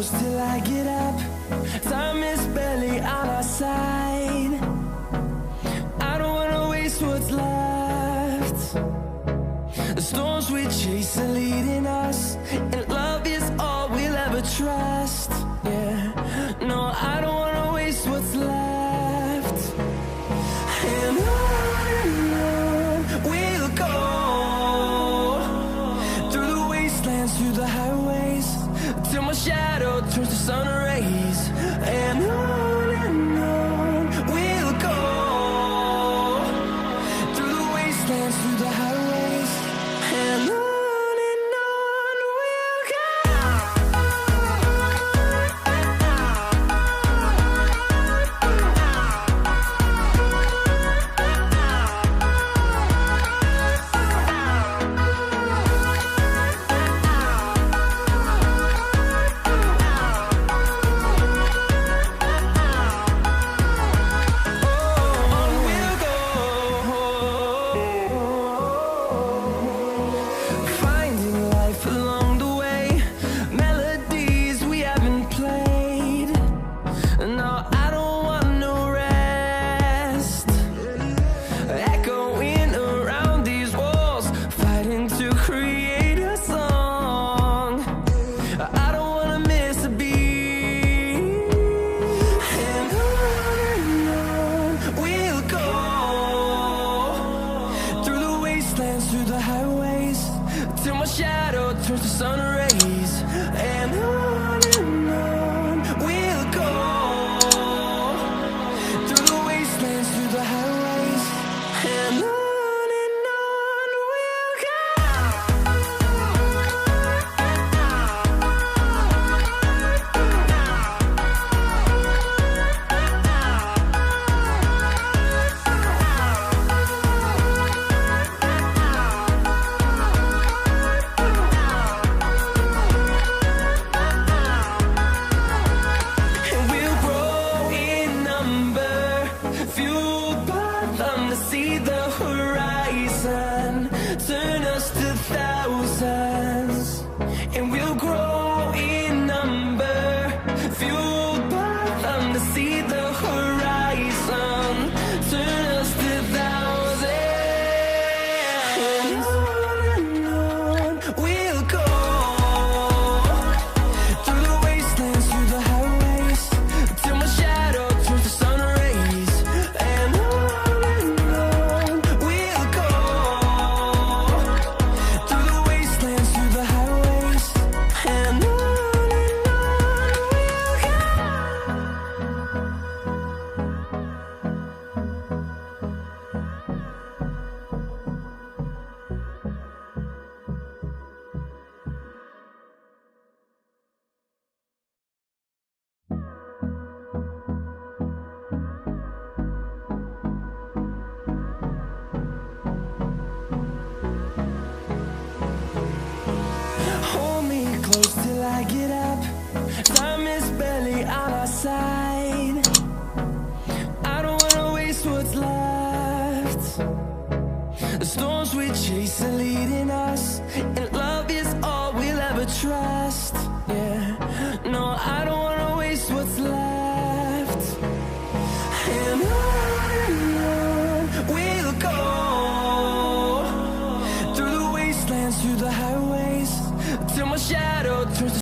close till I get up. Time is barely on our side. I don't wanna waste what's left. The storms we chase are leading us, and love is all we'll ever trust. Yeah, no, I don't wanna waste what's left. And on we'll go, through the wastelands, through the highways, till my shadow turns to sun rays. And on we'll go, through the wastelands, through the highways, and on we'll go. Through the highways, till my shadow turns to sun rays. And on we'll go, through the wastelands, through the highways, and on we'll go. See the horizon, turn us to thousands, and we'll grow in number, fueled by them. To see the horizon, turn us to thousands, and on we'll go, through the wastelands, through the highways, till my shadow turns to sun rays. And close till I get up. Time is barely on our side. I don't wanna waste what's left. The storms we chase are leading us, and love is all we'll ever trust. Yeah, no, I don't wanna waste what's left. And on we'll go, through the wastelands, through the